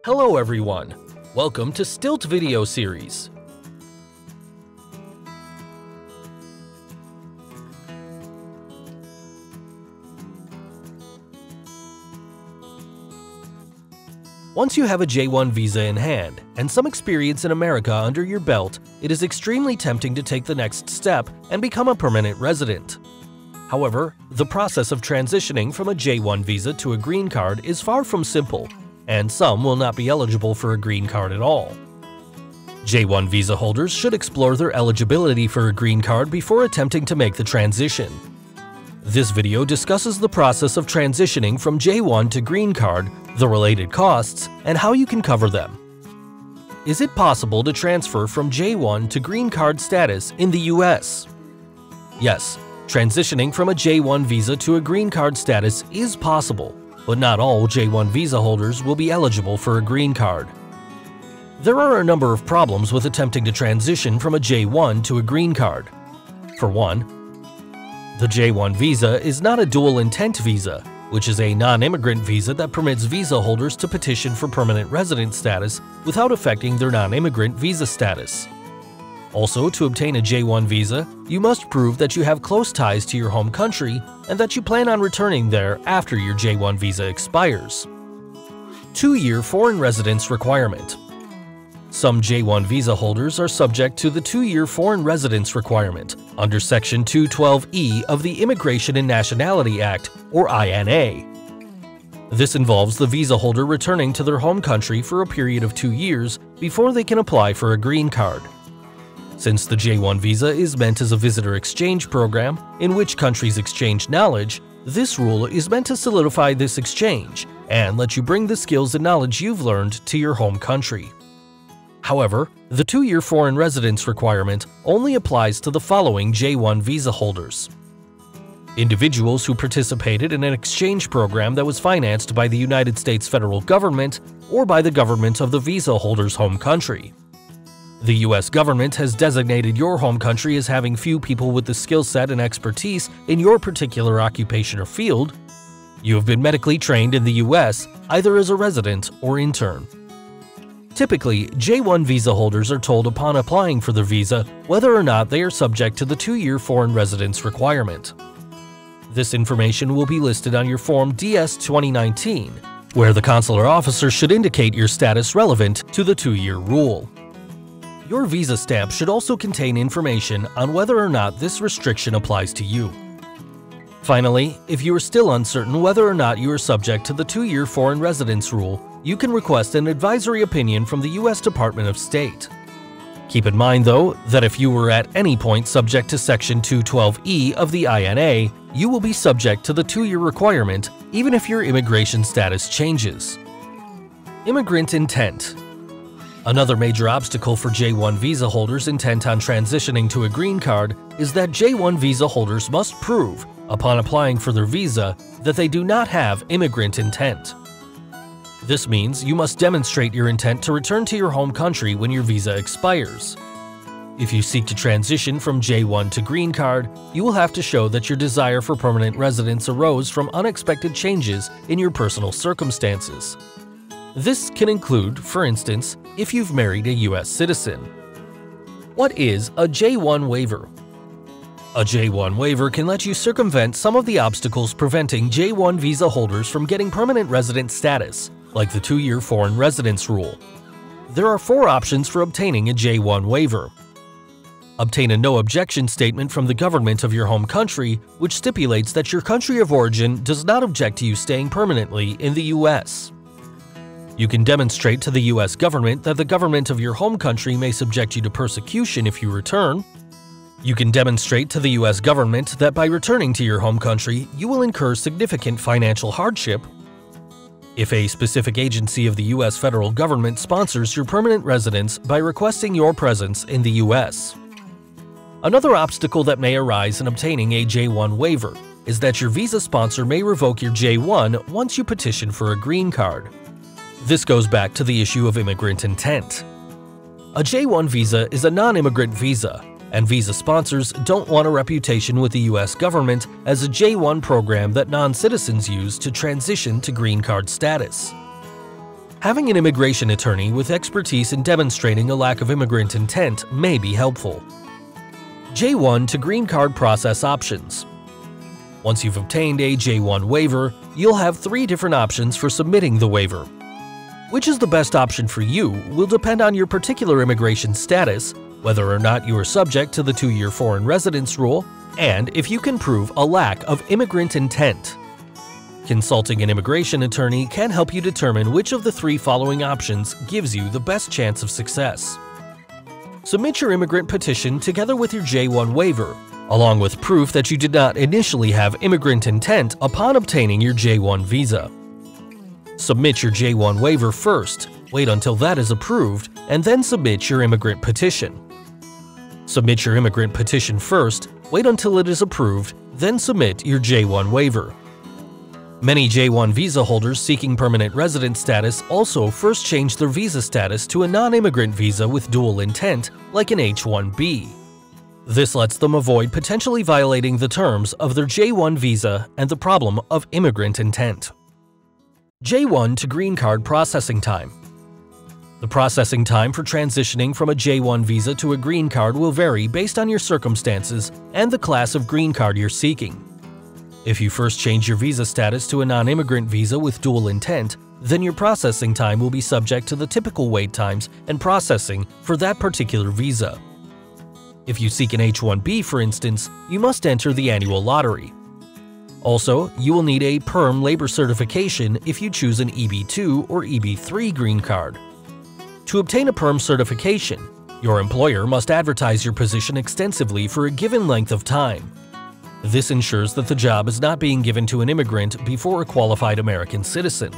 Hello everyone, welcome to Stilt Video Series. Once you have a J-1 visa in hand and some experience in America under your belt, it is extremely tempting to take the next step and become a permanent resident. However, the process of transitioning from a J-1 visa to a green card is far from simple, and some will not be eligible for a green card at all. J-1 visa holders should explore their eligibility for a green card before attempting to make the transition. This video discusses the process of transitioning from J-1 to green card, the related costs, and how you can cover them. Is it possible to transfer from J-1 to green card status in the US? Yes, transitioning from a J-1 visa to a green card status is possible, but not all J-1 visa holders will be eligible for a green card. There are a number of problems with attempting to transition from a J-1 to a green card. For one, the J-1 visa is not a dual intent visa, which is a non-immigrant visa that permits visa holders to petition for permanent resident status without affecting their non-immigrant visa status. Also, to obtain a J-1 visa, you must prove that you have close ties to your home country and that you plan on returning there after your J-1 visa expires. 2-year foreign residence requirement. Some J-1 visa holders are subject to the 2-year foreign residence requirement under Section 212E of the Immigration and Nationality Act, or INA. This involves the visa holder returning to their home country for a period of 2 years before they can apply for a green card. Since the J-1 visa is meant as a visitor exchange program in which countries exchange knowledge, this rule is meant to solidify this exchange and let you bring the skills and knowledge you've learned to your home country. However, the 2-year foreign residence requirement only applies to the following J-1 visa holders: individuals who participated in an exchange program that was financed by the United States federal government or by the government of the visa holder's home country. The U.S. government has designated your home country as having few people with the skill set and expertise in your particular occupation or field. You have been medically trained in the U.S. either as a resident or intern. Typically, J-1 visa holders are told upon applying for their visa whether or not they are subject to the 2-year foreign residence requirement. This information will be listed on your Form DS-2019, where the consular officer should indicate your status relevant to the 2-year rule. Your visa stamp should also contain information on whether or not this restriction applies to you. Finally, if you are still uncertain whether or not you are subject to the 2-year foreign residence rule, you can request an advisory opinion from the U.S. Department of State. Keep in mind, though, that if you were at any point subject to Section 212E of the INA, you will be subject to the 2-year requirement even if your immigration status changes. Immigrant intent. Another major obstacle for J-1 visa holders intent on transitioning to a green card is that J-1 visa holders must prove, upon applying for their visa, that they do not have immigrant intent. This means you must demonstrate your intent to return to your home country when your visa expires. If you seek to transition from J-1 to green card, you will have to show that your desire for permanent residence arose from unexpected changes in your personal circumstances. This can include, for instance, if you've married a U.S. citizen. What is a J-1 waiver? A J-1 waiver can let you circumvent some of the obstacles preventing J-1 visa holders from getting permanent resident status, like the 2-year foreign residence rule. There are 4 options for obtaining a J-1 waiver. Obtain a no-objection statement from the government of your home country, which stipulates that your country of origin does not object to you staying permanently in the U.S. You can demonstrate to the U.S. government that the government of your home country may subject you to persecution if you return. You can demonstrate to the U.S. government that by returning to your home country, you will incur significant financial hardship. If a specific agency of the U.S. federal government sponsors your permanent residence by requesting your presence in the U.S. Another obstacle that may arise in obtaining a J-1 waiver is that your visa sponsor may revoke your J-1 once you petition for a green card. This goes back to the issue of immigrant intent. A J-1 visa is a non-immigrant visa, and visa sponsors don't want a reputation with the U.S. government as a J-1 program that non-citizens use to transition to green card status. Having an immigration attorney with expertise in demonstrating a lack of immigrant intent may be helpful. J-1 to green card process options. Once you've obtained a J-1 waiver, you'll have 3 different options for submitting the waiver. Which is the best option for you will depend on your particular immigration status, whether or not you are subject to the 2-year foreign residence rule, and if you can prove a lack of immigrant intent. Consulting an immigration attorney can help you determine which of the 3 following options gives you the best chance of success. Submit your immigrant petition together with your J-1 waiver, along with proof that you did not initially have immigrant intent upon obtaining your J-1 visa. Submit your J-1 waiver first, wait until that is approved, and then submit your immigrant petition. Submit your immigrant petition first, wait until it is approved, then submit your J-1 waiver. Many J-1 visa holders seeking permanent resident status also first change their visa status to a non-immigrant visa with dual intent, like an H-1B. This lets them avoid potentially violating the terms of their J-1 visa and the problem of immigrant intent. J-1 to green card processing time. The processing time for transitioning from a J-1 visa to a green card will vary based on your circumstances and the class of green card you're seeking. If you first change your visa status to a non-immigrant visa with dual intent, then your processing time will be subject to the typical wait times and processing for that particular visa. If you seek an H-1B, for instance, you must enter the annual lottery. Also, you will need a PERM labor certification if you choose an EB-2 or EB-3 green card. To obtain a PERM certification, your employer must advertise your position extensively for a given length of time. This ensures that the job is not being given to an immigrant before a qualified American citizen.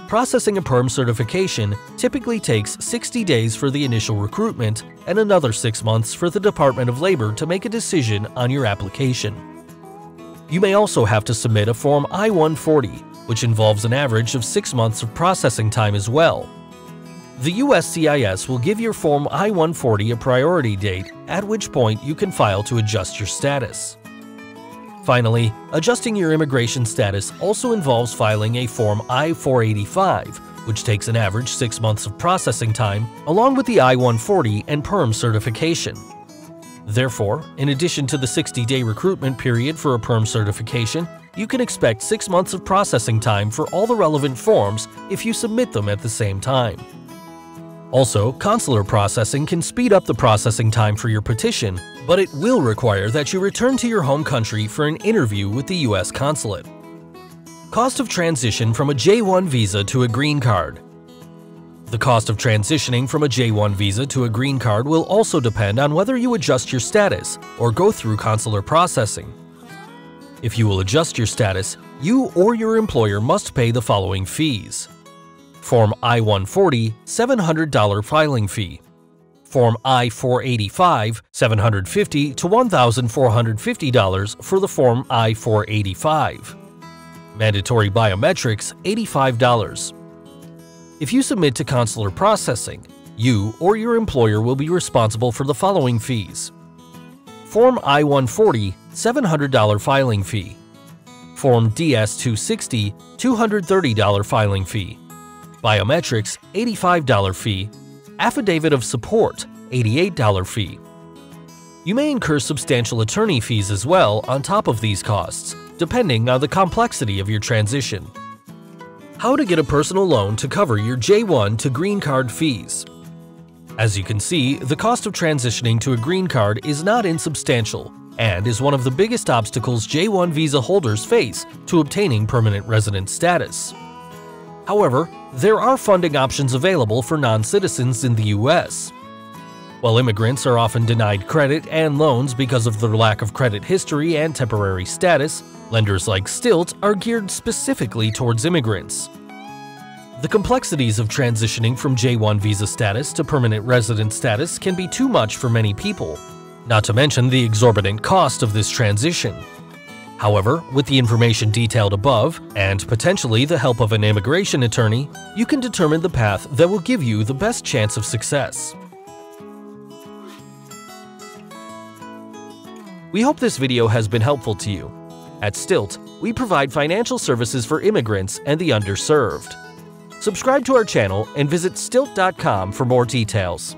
Processing a PERM certification typically takes 60 days for the initial recruitment and another 6 months for the Department of Labor to make a decision on your application. You may also have to submit a Form I-140, which involves an average of 6 months of processing time as well. The USCIS will give your Form I-140 a priority date, at which point you can file to adjust your status. Finally, adjusting your immigration status also involves filing a Form I-485, which takes an average 6 months of processing time, along with the I-140 and PERM certification. Therefore, in addition to the 60-day recruitment period for a PERM certification, you can expect 6 months of processing time for all the relevant forms if you submit them at the same time. Also, consular processing can speed up the processing time for your petition, but it will require that you return to your home country for an interview with the U.S. consulate. Cost of transition from a J-1 visa to a green card. The cost of transitioning from a J-1 visa to a green card will also depend on whether you adjust your status or go through consular processing. If you will adjust your status, you or your employer must pay the following fees. Form I-140, $700 filing fee. Form I-485, $750 to $1,450 for the Form I-485. Mandatory biometrics, $85. If you submit to consular processing, you or your employer will be responsible for the following fees. Form I-140, $700 filing fee. Form DS-260, $230 filing fee. Biometrics, $85 fee. Affidavit of support, $88 fee. You may incur substantial attorney fees as well on top of these costs, depending on the complexity of your transition. How to get a personal loan to cover your J-1 to green card fees. As you can see, the cost of transitioning to a green card is not insubstantial and is one of the biggest obstacles J-1 visa holders face to obtaining permanent resident status. However, there are funding options available for non-citizens in the U.S. While immigrants are often denied credit and loans because of their lack of credit history and temporary status, lenders like Stilt are geared specifically towards immigrants. The complexities of transitioning from J-1 visa status to permanent resident status can be too much for many people, not to mention the exorbitant cost of this transition. However, with the information detailed above, and potentially the help of an immigration attorney, you can determine the path that will give you the best chance of success. We hope this video has been helpful to you. At Stilt, we provide financial services for immigrants and the underserved. Subscribe to our channel and visit Stilt.com for more details.